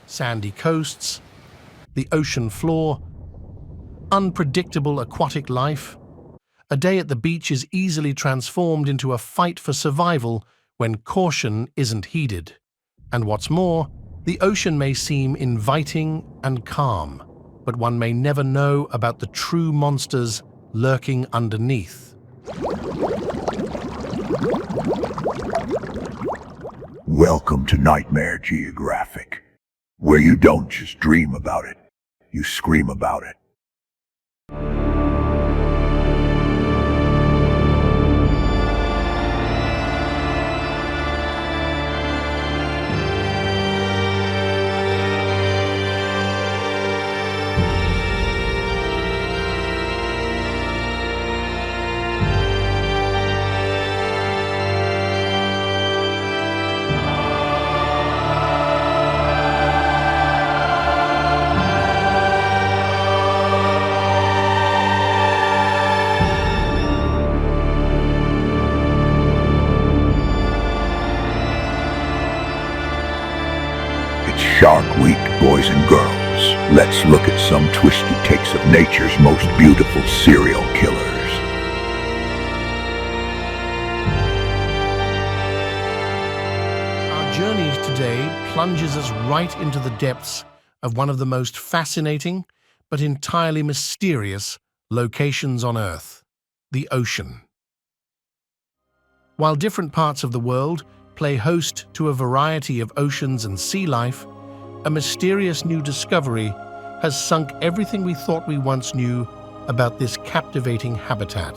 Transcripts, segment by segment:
sandy coasts, the ocean floor, unpredictable aquatic life. A day at the beach is easily transformed into a fight for survival when caution isn't heeded. And what's more, the ocean may seem inviting and calm, but one may never know about the true monsters lurking underneath. Welcome to Nightmare Geographic, where you don't just dream about it, you scream about it. Shark Week, boys and girls. Let's look at some twisted takes of nature's most beautiful serial killers. Our journey today plunges us right into the depths of one of the most fascinating but entirely mysterious locations on Earth, the ocean. While different parts of the world play host to a variety of oceans and sea life, a mysterious new discovery has sunk everything we thought we once knew about this captivating habitat,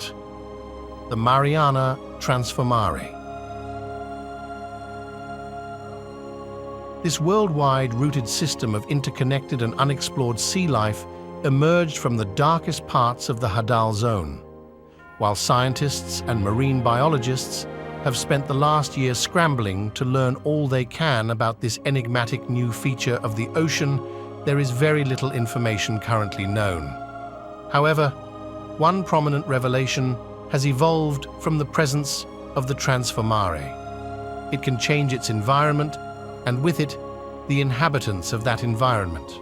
the Mariana Transformare. This worldwide rooted system of interconnected and unexplored sea life emerged from the darkest parts of the Hadal Zone, while scientists and marine biologists have spent the last year scrambling to learn all they can about this enigmatic new feature of the ocean. There is very little information currently known. However, one prominent revelation has evolved from the presence of the Transformare. It can change its environment, and with it, the inhabitants of that environment.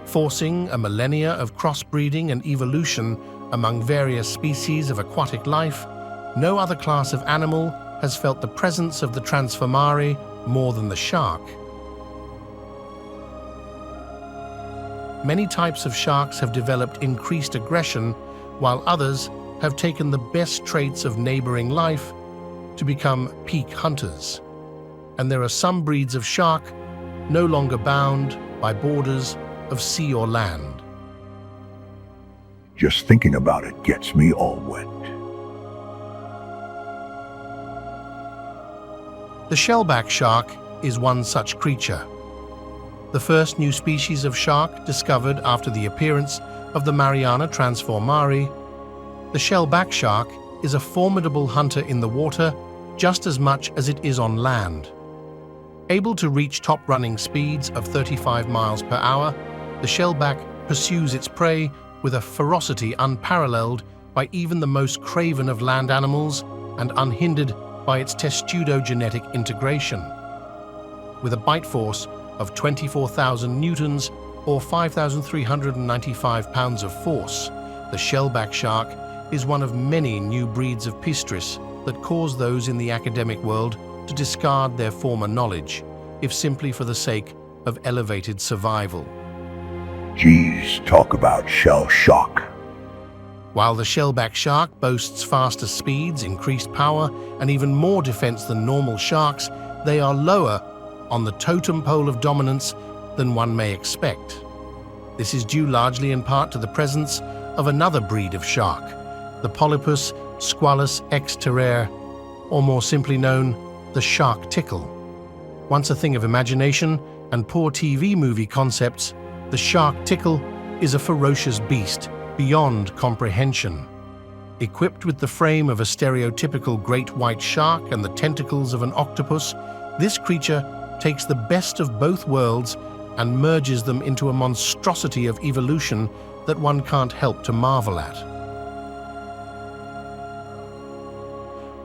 Forcing a millennia of crossbreeding and evolution among various species of aquatic life, no other class of animal has felt the presence of the Transformare more than the shark. Many types of sharks have developed increased aggression, while others have taken the best traits of neighboring life to become peak hunters. And there are some breeds of shark no longer bound by borders of sea or land. Just thinking about it gets me all wet. The shellback shark is one such creature. The first new species of shark discovered after the appearance of the Mariana Transformare, the shellback shark is a formidable hunter in the water just as much as it is on land. Able to reach top-running speeds of 35 miles per hour, the shellback pursues its prey with a ferocity unparalleled by even the most craven of land animals and unhindered by its testudo-genetic integration. With a bite force of 24,000 newtons or 5,395 pounds of force, the shellback shark is one of many new breeds of Pistris that cause those in the academic world to discard their former knowledge, if simply for the sake of elevated survival. Geez, talk about shell shock. While the shellback shark boasts faster speeds, increased power, and even more defense than normal sharks, they are lower on the totem pole of dominance than one may expect. This is due largely in part to the presence of another breed of shark, the Polypus squalus exterrare, or more simply known, the shark tickle. Once a thing of imagination and poor TV movie concepts, the shark tickle is a ferocious beast beyond comprehension. Equipped with the frame of a stereotypical great white shark and the tentacles of an octopus, this creature takes the best of both worlds and merges them into a monstrosity of evolution that one can't help to marvel at.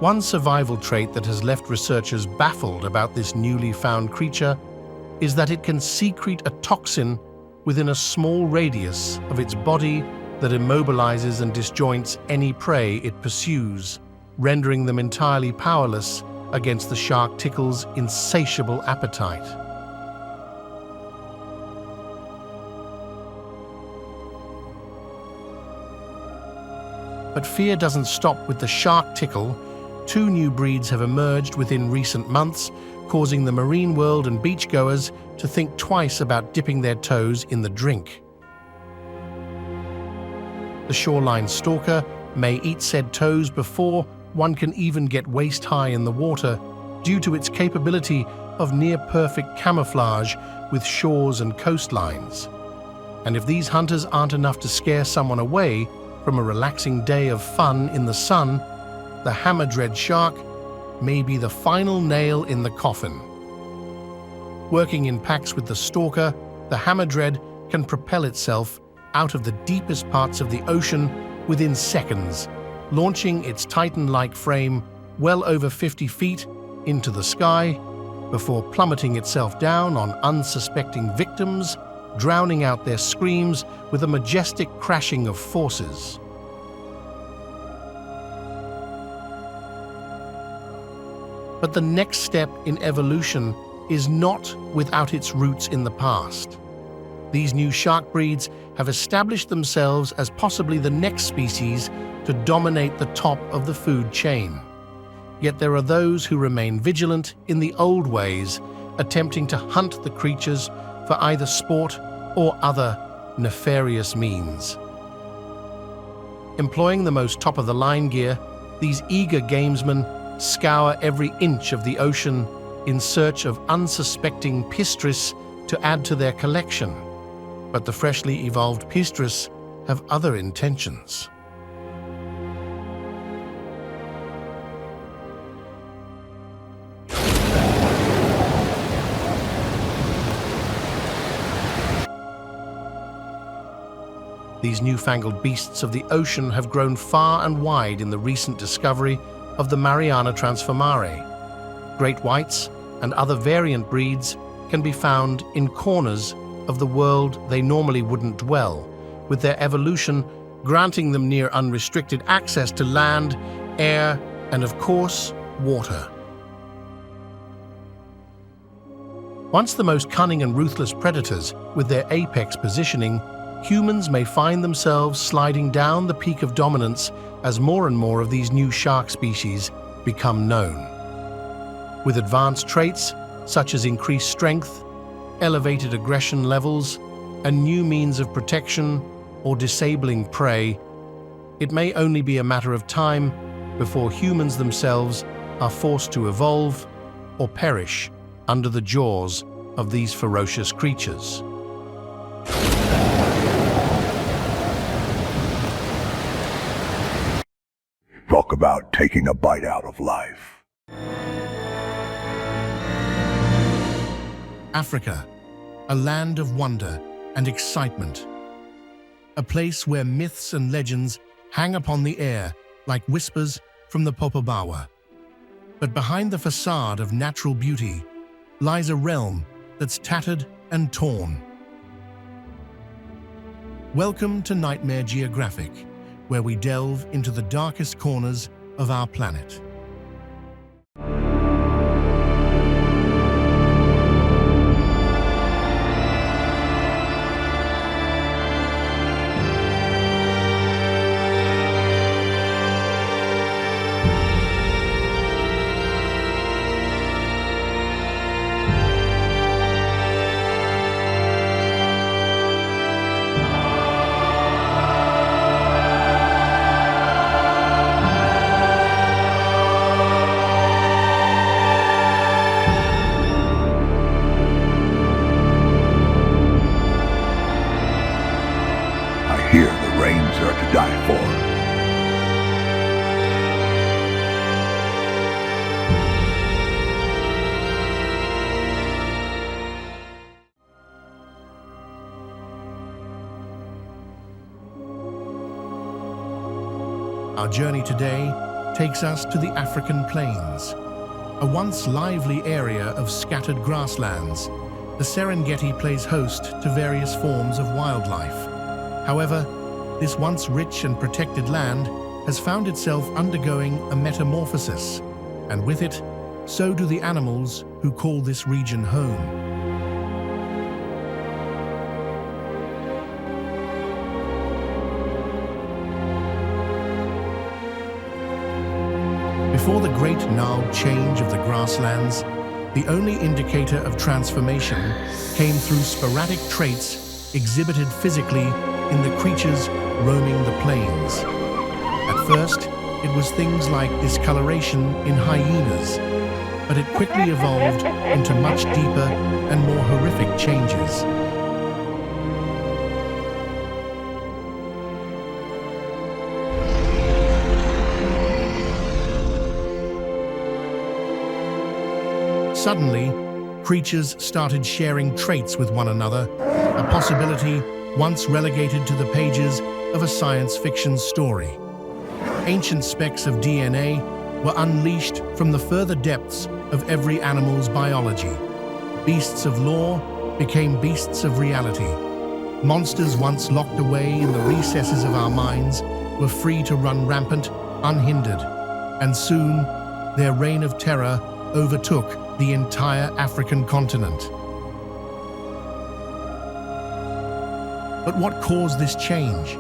One survival trait that has left researchers baffled about this newly found creature is that it can secrete a toxin within a small radius of its body that immobilizes and disjoints any prey it pursues, rendering them entirely powerless against the shark tickle's insatiable appetite. But fear doesn't stop with the shark tickle. Two new breeds have emerged within recent months, causing the marine world and beachgoers to think twice about dipping their toes in the drink. The shoreline stalker may eat said toes before one can even get waist-high in the water, due to its capability of near-perfect camouflage with shores and coastlines. And if these hunters aren't enough to scare someone away from a relaxing day of fun in the sun, the hammerhead shark may be the final nail in the coffin. Working in packs with the stalker, the hammerhead can propel itself out of the deepest parts of the ocean within seconds, launching its titan-like frame well over 50 feet into the sky before plummeting itself down on unsuspecting victims, drowning out their screams with a majestic crashing of forces. But the next step in evolution is not without its roots in the past. These new shark breeds have established themselves as possibly the next species to dominate the top of the food chain. Yet there are those who remain vigilant in the old ways, attempting to hunt the creatures for either sport or other nefarious means. Employing the most top-of-the-line gear, these eager gamesmen scour every inch of the ocean in search of unsuspecting pistris to add to their collection. But the freshly evolved pistris have other intentions. These newfangled beasts of the ocean have grown far and wide in the recent discovery of the Mariana Transformare. Great whites and other variant breeds can be found in corners of the world they normally wouldn't dwell, with their evolution granting them near unrestricted access to land, air, and of course, water. Once the most cunning and ruthless predators with their apex positioning, humans may find themselves sliding down the peak of dominance as more and more of these new shark species become known. With advanced traits such as increased strength, elevated aggression levels, and new means of protection or disabling prey, it may only be a matter of time before humans themselves are forced to evolve or perish under the jaws of these ferocious creatures. Talk about taking a bite out of life. Africa, a land of wonder and excitement. A place where myths and legends hang upon the air like whispers from the Popobawa. But behind the facade of natural beauty lies a realm that's tattered and torn. Welcome to Nightmare Geographic, where we delve into the darkest corners of our planet. Here the rains are to die for. Our journey today takes us to the African plains. A once lively area of scattered grasslands, the Serengeti plays host to various forms of wildlife. However, this once rich and protected land has found itself undergoing a metamorphosis, and with it, so do the animals who call this region home. Before the great gnarled change of the grasslands, the only indicator of transformation came through sporadic traits exhibited physically in the creatures roaming the plains. At first, it was things like discoloration in hyenas, but it quickly evolved into much deeper and more horrific changes. Suddenly, creatures started sharing traits with one another, a possibility once relegated to the pages of a science fiction story. Ancient specks of DNA were unleashed from the further depths of every animal's biology. Beasts of lore became beasts of reality. Monsters once locked away in the recesses of our minds were free to run rampant, unhindered, and soon their reign of terror overtook the entire African continent. But what caused this change?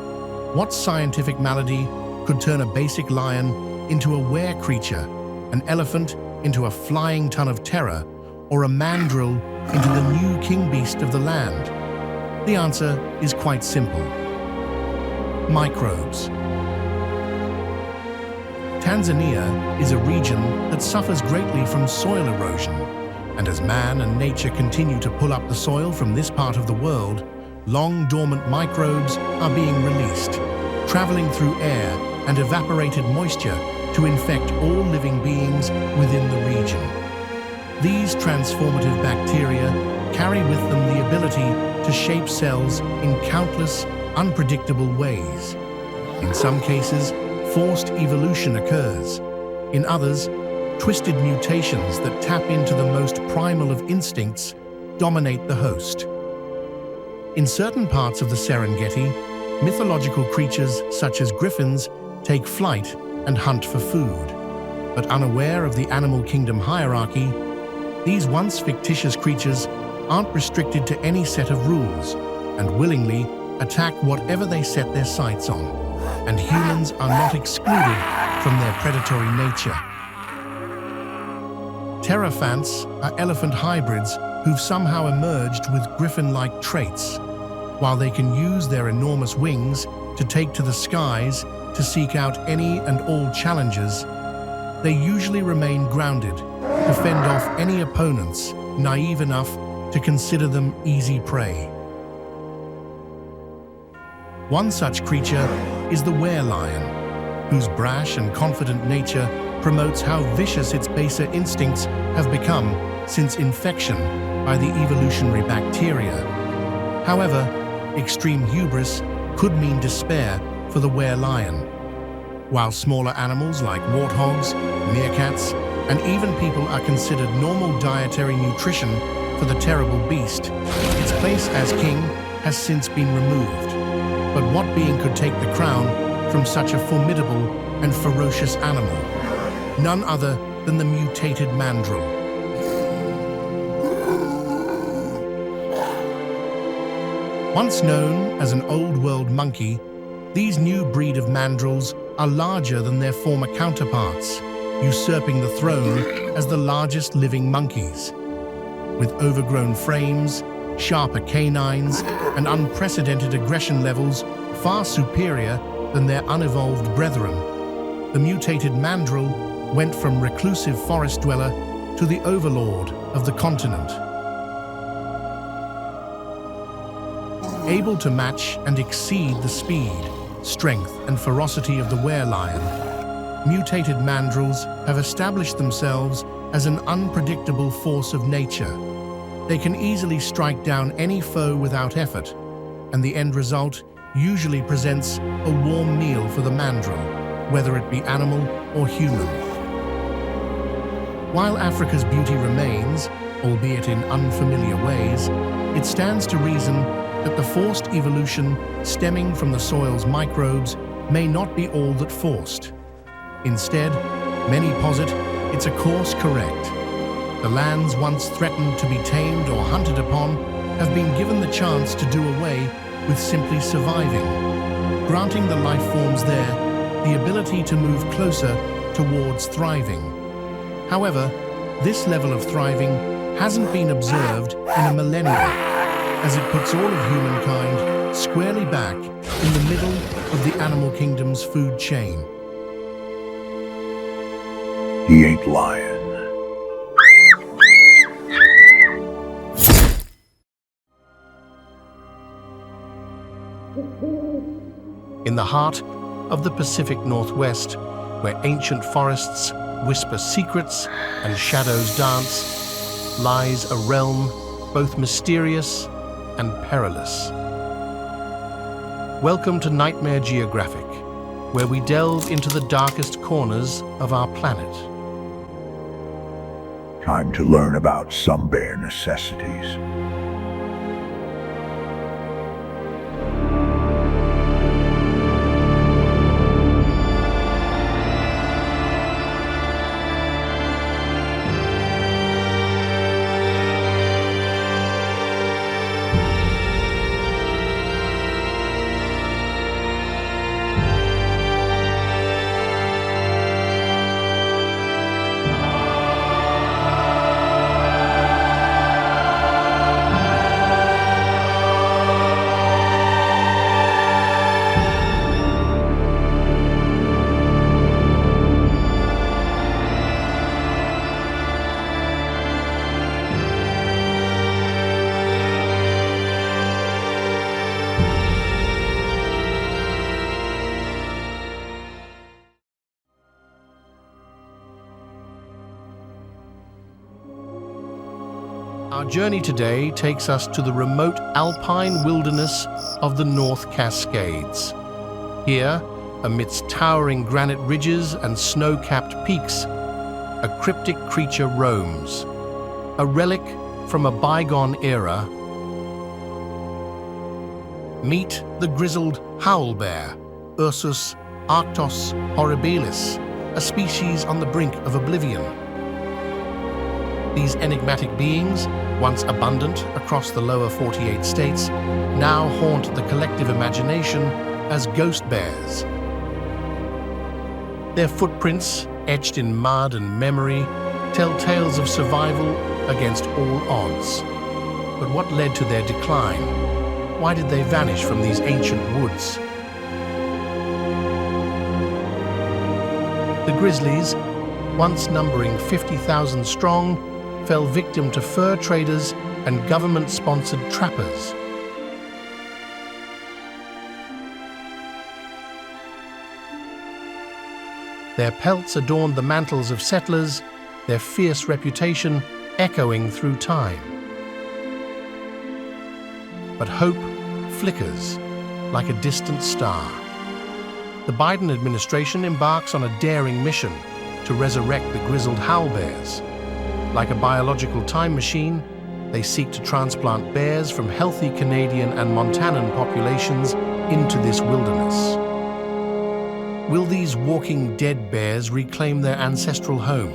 What scientific malady could turn a basic lion into a were creature, an elephant into a flying ton of terror, or a mandrill into the new king beast of the land? The answer is quite simple. Microbes. Tanzania is a region that suffers greatly from soil erosion, and as man and nature continue to pull up the soil from this part of the world, long dormant microbes are being released, traveling through air and evaporated moisture to infect all living beings within the region. These transformative bacteria carry with them the ability to shape cells in countless, unpredictable ways. In some cases, forced evolution occurs. In others, twisted mutations that tap into the most primal of instincts dominate the host. In certain parts of the Serengeti, mythological creatures such as griffins take flight and hunt for food. But unaware of the animal kingdom hierarchy, these once fictitious creatures aren't restricted to any set of rules and willingly attack whatever they set their sights on. And humans are not excluded from their predatory nature. Pterophants are elephant hybrids who've somehow emerged with griffin-like traits. While they can use their enormous wings to take to the skies to seek out any and all challenges, they usually remain grounded to fend off any opponents naive enough to consider them easy prey. One such creature is the were-lion, whose brash and confident nature promotes how vicious its baser instincts have become since infection by the evolutionary bacteria. However, extreme hubris could mean despair for the were-lion. While smaller animals like warthogs, meerkats, and even people are considered normal dietary nutrition for the terrible beast, its place as king has since been removed. But what being could take the crown from such a formidable and ferocious animal? None other than the mutated mandrill. Once known as an old-world monkey, these new breed of mandrills are larger than their former counterparts, usurping the throne as the largest living monkeys. With overgrown frames, sharper canines, and unprecedented aggression levels far superior than their unevolved brethren, the mutated mandrill went from reclusive forest dweller to the overlord of the continent. Able to match and exceed the speed, strength, and ferocity of the were-lion, mutated mandrills have established themselves as an unpredictable force of nature. They can easily strike down any foe without effort, and the end result usually presents a warm meal for the mandrill, whether it be animal or human. While Africa's beauty remains, albeit in unfamiliar ways, it stands to reason that the forced evolution stemming from the soil's microbes may not be all that forced. Instead, many posit it's a course correct. The lands once threatened to be tamed or hunted upon have been given the chance to do away with simply surviving, granting the life forms there the ability to move closer towards thriving. However, this level of thriving hasn't been observed in a millennia, as it puts all of humankind squarely back in the middle of the animal kingdom's food chain. He ain't lying. In the heart of the Pacific Northwest, where ancient forests whisper secrets and shadows dance, lies a realm both mysterious and perilous. Welcome to Nightmare Geographic, where we delve into the darkest corners of our planet. Time to learn about some bare necessities. Our journey today takes us to the remote alpine wilderness of the North Cascades. Here, amidst towering granite ridges and snow-capped peaks, a cryptic creature roams, a relic from a bygone era. Meet the grizzled Howlbear, Ursus arctos horribilis, a species on the brink of oblivion. These enigmatic beings, once abundant across the lower 48 states, now haunt the collective imagination as ghost bears. Their footprints, etched in mud and memory, tell tales of survival against all odds. But what led to their decline? Why did they vanish from these ancient woods? The grizzlies, once numbering 50,000 strong, fell victim to fur traders and government-sponsored trappers. Their pelts adorned the mantles of settlers, their fierce reputation echoing through time. But hope flickers like a distant star. The Biden administration embarks on a daring mission to resurrect the grizzled Howlbears. Like a biological time machine, they seek to transplant bears from healthy Canadian and Montanan populations into this wilderness. Will these walking dead bears reclaim their ancestral home?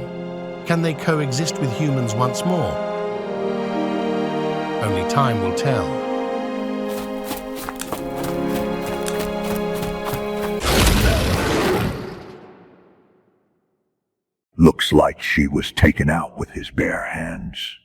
Can they coexist with humans once more? Only time will tell. Looks like she was taken out with his bare hands.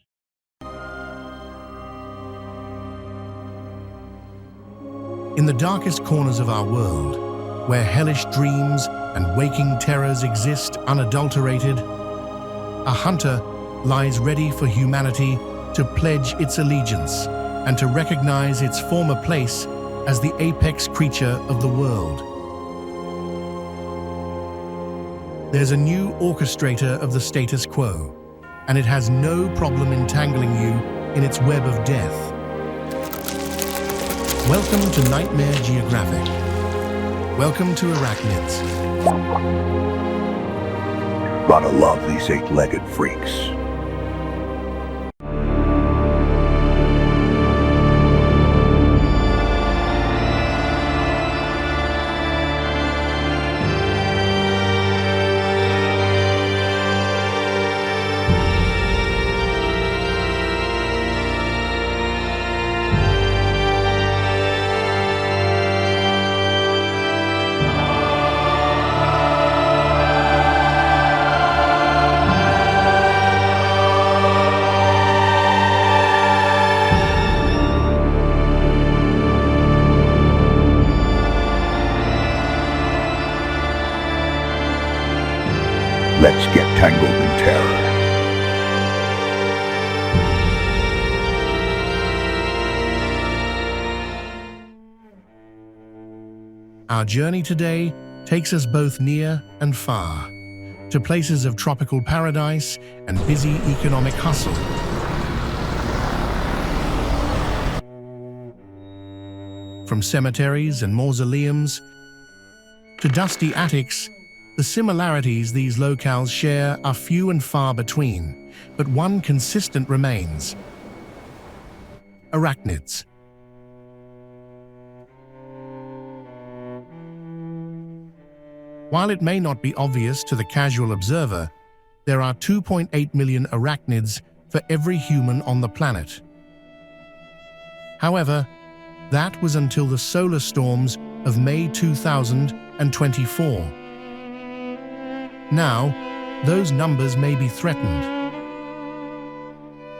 In the darkest corners of our world, where hellish dreams and waking terrors exist unadulterated, a hunter lies ready for humanity to pledge its allegiance and to recognize its former place as the apex creature of the world. There's a new orchestrator of the status quo, and it has no problem entangling you in its web of death. Welcome to Nightmare Geographic, Welcome to Arachnids. Gotta love these eight-legged freaks. Let's get tangled in terror. Our journey today takes us both near and far, to places of tropical paradise and busy economic hustle. From cemeteries and mausoleums to dusty attics, the similarities these locales share are few and far between, but one consistent remains: arachnids. While it may not be obvious to the casual observer, there are 2.8 million arachnids for every human on the planet. However, that was until the solar storms of May 2024. Now, those numbers may be threatened.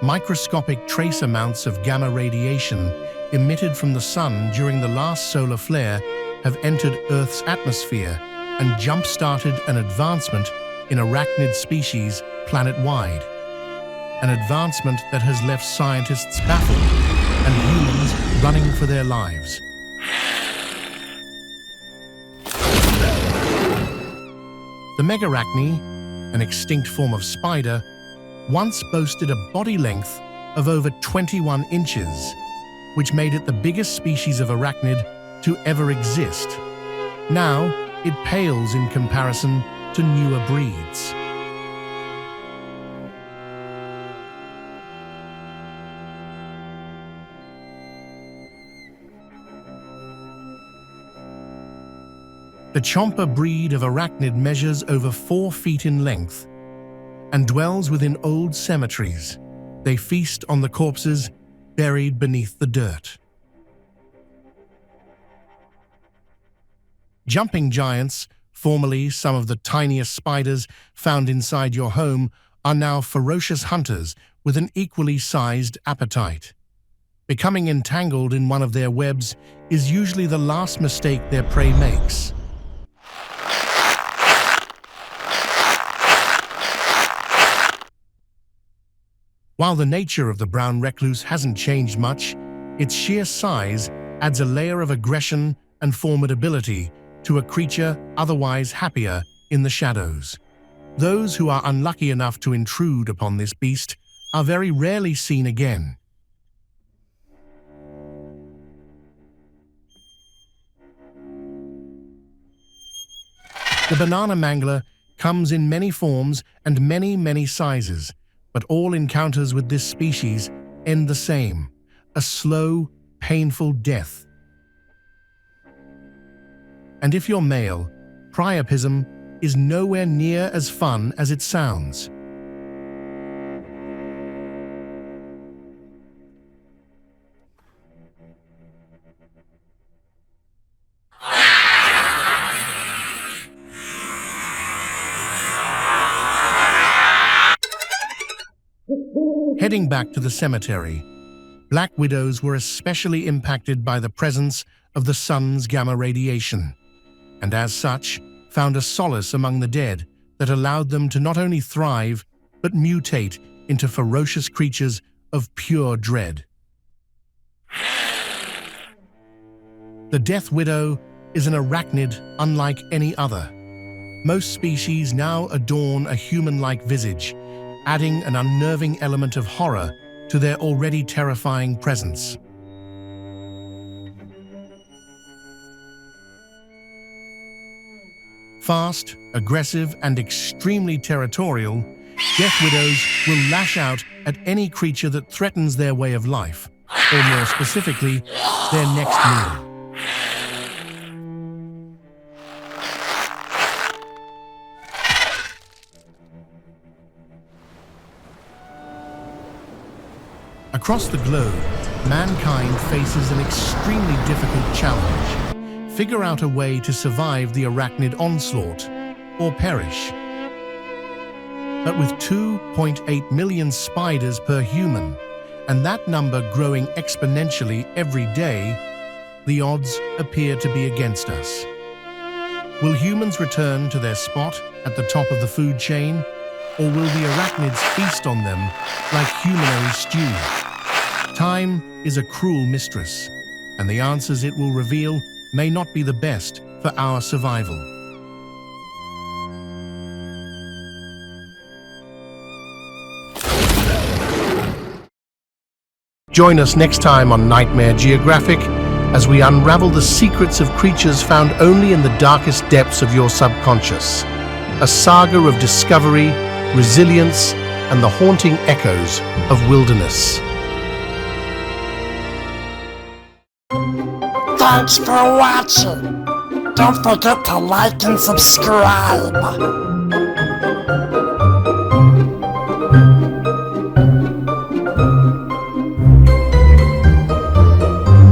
Microscopic trace amounts of gamma radiation emitted from the sun during the last solar flare have entered Earth's atmosphere and jump-started an advancement in arachnid species planet-wide. An advancement that has left scientists baffled and humans running for their lives. The megarachni, an extinct form of spider, once boasted a body length of over 21 inches, which made it the biggest species of arachnid to ever exist. Now, it pales in comparison to newer breeds. The Chomper breed of arachnid measures over 4 feet in length and dwells within old cemeteries. They feast on the corpses buried beneath the dirt. Jumping giants, formerly some of the tiniest spiders found inside your home, are now ferocious hunters with an equally sized appetite. Becoming entangled in one of their webs is usually the last mistake their prey makes. While the nature of the brown recluse hasn't changed much, its sheer size adds a layer of aggression and formidability to a creature otherwise happier in the shadows. Those who are unlucky enough to intrude upon this beast are very rarely seen again. The banana mangler comes in many forms and many sizes, but all encounters with this species end the same: a slow, painful death. And if you're male, priapism is nowhere near as fun as it sounds. Heading back to the cemetery, black widows were especially impacted by the presence of the sun's gamma radiation, and as such, found a solace among the dead that allowed them to not only thrive, but mutate into ferocious creatures of pure dread. The Death Widow is an arachnid unlike any other. Most species now adorn a human-like visage, adding an unnerving element of horror to their already terrifying presence. Fast, aggressive, and extremely territorial, Death Widows will lash out at any creature that threatens their way of life, or more specifically, their next meal. Across the globe, mankind faces an extremely difficult challenge. Figure out a way to survive the Arachnid Onslaught, or perish. But with 2.8 million spiders per human, and that number growing exponentially every day, the odds appear to be against us. Will humans return to their spot at the top of the food chain, or will the arachnids feast on them like humanary stew? Time is a cruel mistress, and the answers it will reveal may not be the best for our survival. Join us next time on Nightmare Geographic as we unravel the secrets of creatures found only in the darkest depths of your subconscious. A saga of discovery, resilience, and the haunting echoes of wilderness. Thanks for watching. Don't forget to like and subscribe.